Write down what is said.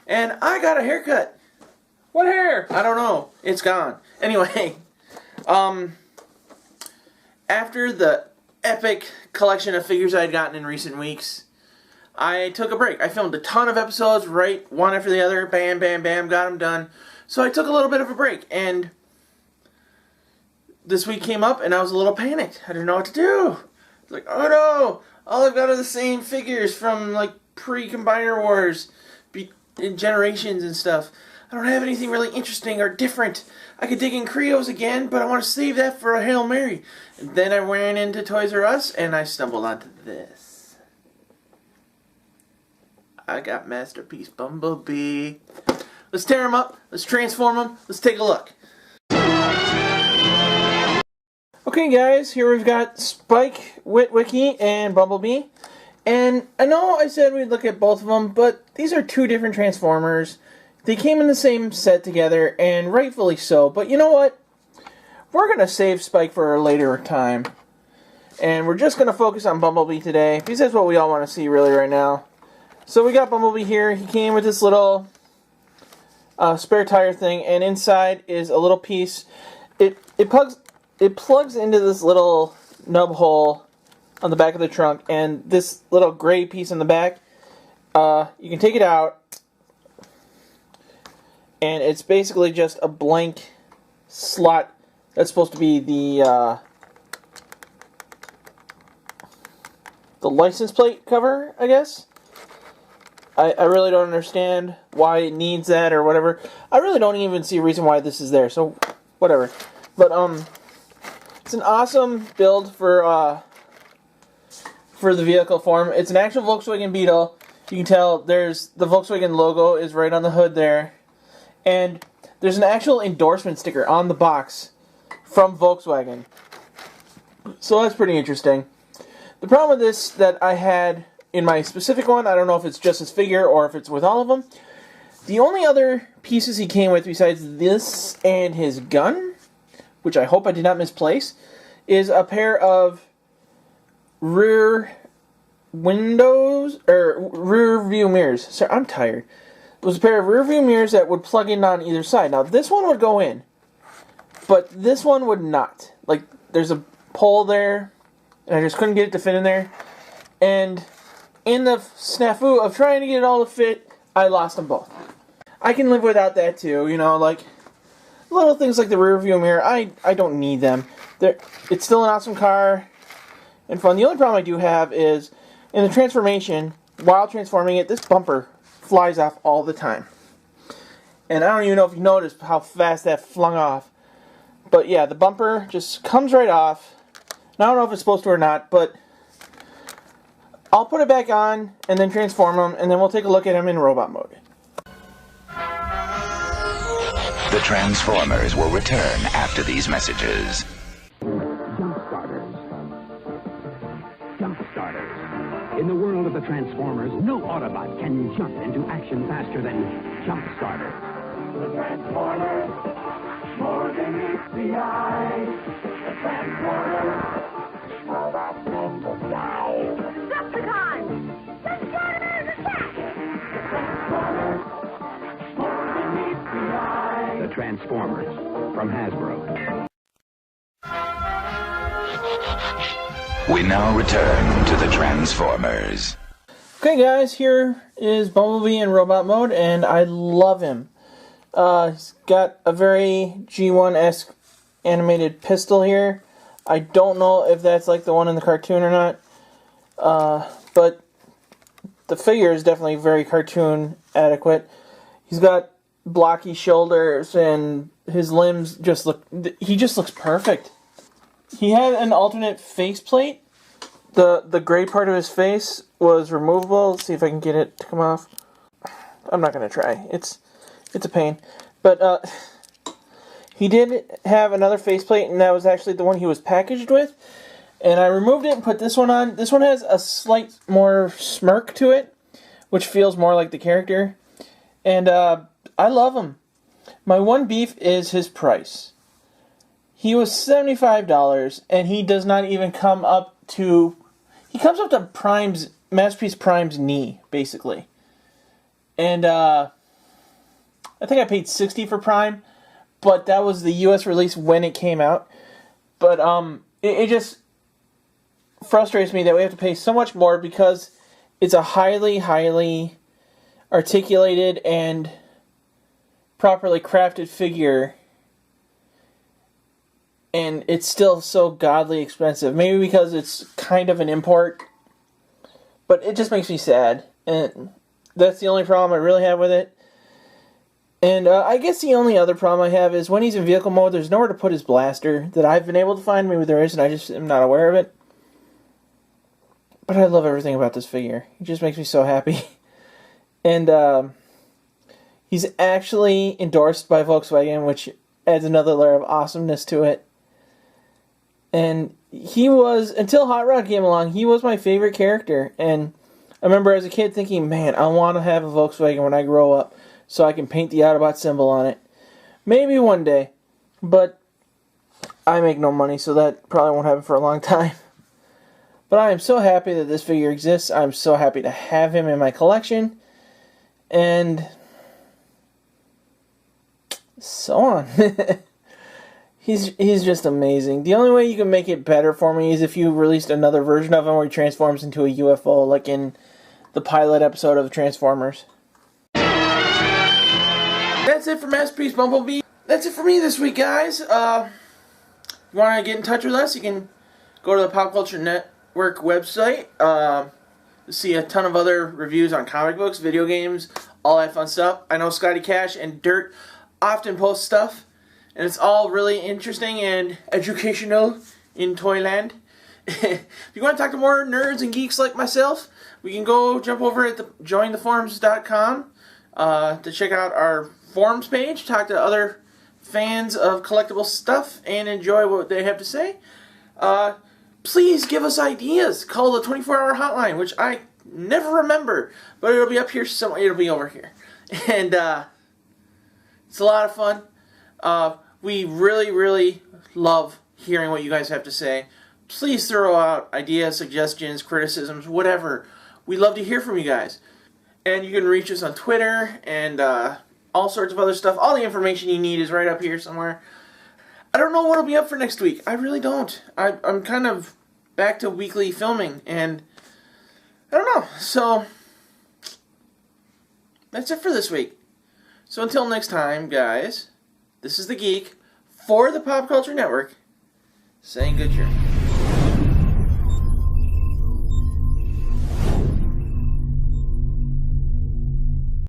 And I got a haircut. What hair? I don't know. It's gone. Anyway, after the epic collection of figures I'd gotten in recent weeks, I took a break. I filmed a ton of episodes, right, one after the other, bam, bam, bam, got them done. So I took a little bit of a break, and this week came up, and I was a little panicked. I didn't know what to do. I was like, oh no, all I've got are the same figures from, like, pre-Combiner Wars, Generations and stuff. I don't have anything really interesting or different. I could dig in Creos again, but I want to save that for a Hail Mary. And then I ran into Toys R Us, and I stumbled onto this. I got Masterpiece Bumblebee. Let's tear him up. Let's transform him. Let's take a look. Okay, guys, here we've got Spike, Witwicky, and Bumblebee. And I know I said we'd look at both of them, but these are two different Transformers. They came in the same set together, and rightfully so. But you know what? We're going to save Spike for a later time. And we're just going to focus on Bumblebee today, because that's what we all want to see really right now. So we got Bumblebee here. He came with this little spare tire thing, and inside is a little piece. It plugs into this little nub hole on the back of the trunk, and this little gray piece in the back, you can take it out, and it's basically just a blank slot that's supposed to be the license plate cover, I guess. I really don't understand why it needs that or whatever. I really don't even see a reason why this is there, so whatever. But it's an awesome build for the vehicle form. It's an actual Volkswagen Beetle. You can tell there's the Volkswagen logo is right on the hood there. And there's an actual endorsement sticker on the box from Volkswagen. So that's pretty interesting. The problem with this that I had in my specific one, I don't know if it's just his figure or if it's with all of them. The only other pieces he came with besides this and his gun, which I hope I did not misplace, is a pair of rear windows, or rear view mirrors. Sorry, I'm tired. It was a pair of rear view mirrors that would plug in on either side. Now, this one would go in, but this one would not. Like, there's a hole there, and I just couldn't get it to fit in there. And in the snafu of trying to get it all to fit, I lost them both. I can live without that too, you know, like little things like the rear view mirror, I don't need them. It's still an awesome car and fun. The only problem I do have is in the transformation, while transforming it, this bumper flies off all the time. And I don't even know if you noticed how fast that flung off. But yeah, the bumper just comes right off. And I don't know if it's supposed to or not, but I'll put it back on and then transform him, and then we'll take a look at him in robot mode. The Transformers will return after these messages. Jump starters. In the world of the Transformers, no Autobot can jump into action faster than jump starters. The Transformers, more than meets the eye. The Transformers, robots in the sky. Decepticons! Transformers attack! The Transformers, more than meets the eye. The Transformers, from Hasbro. We now return to the Transformers. Okay guys, here is Bumblebee in robot mode, and I love him. He's got a very G1-esque animated pistol here. I don't know if that's like the one in the cartoon or not, but the figure is definitely very cartoon adequate. He's got blocky shoulders, and his limbs just look, he just looks perfect. He had an alternate faceplate. The gray part of his face was removable. Let's see if I can get it to come off. I'm not going to try. It's a pain. But he did have another faceplate, and that was actually the one he was packaged with. And I removed it and put this one on. This one has a slight more smirk to it, which feels more like the character. And I love him. My one beef is his price. He was $75, and he does not even come up to... He comes up to Masterpiece Prime's knee, basically. And I think I paid $60 for Prime, but that was the US release when it came out. But it just frustrates me that we have to pay so much more because it's a highly, highly articulated and properly crafted figure, and it's still so godly expensive. Maybe because it's kind of an import, but it just makes me sad, and that's the only problem I really have with it. And I guess the only other problem I have is when he's in vehicle mode, there's nowhere to put his blaster that I've been able to find. Maybe there is, and I just am not aware of it. But I love everything about this figure. It just makes me so happy. And he's actually endorsed by Volkswagen, which adds another layer of awesomeness to it. And he was, until Hot Rod came along, he was my favorite character. And I remember as a kid thinking, man, I want to have a Volkswagen when I grow up so I can paint the Autobot symbol on it. Maybe one day. But I make no money, so that probably won't happen for a long time. But I am so happy that this figure exists. I'm so happy to have him in my collection. And so on. He's just amazing. The only way you can make it better for me is if you released another version of him where he transforms into a UFO, like in the pilot episode of Transformers. That's it for Masterpiece Bumblebee. That's it for me this week, guys. You want to get in touch with us, you can go to the Pop Culture Network website. See a ton of other reviews on comic books, video games, all that fun stuff. I know Scotty Cash and Dirt often post stuff, and it's all really interesting and educational in Toyland. If you want to talk to more nerds and geeks like myself, we can go jump over at the jointheforums.com to check out our forums page, talk to other fans of collectible stuff, and enjoy what they have to say. Please give us ideas. Call the 24-hour hotline, which I never remember, but it'll be up here somewhere. It'll be over here. And it's a lot of fun. We really, really love hearing what you guys have to say. Please throw out ideas, suggestions, criticisms, whatever. We love to hear from you guys. And you can reach us on Twitter and all sorts of other stuff. All the information you need is right up here somewhere. I don't know what'll be up for next week. I really don't. I'm kind of back to weekly filming, and I don't know. So, that's it for this week. So until next time, guys, this is the Geek for the Pop Culture Network saying good journey.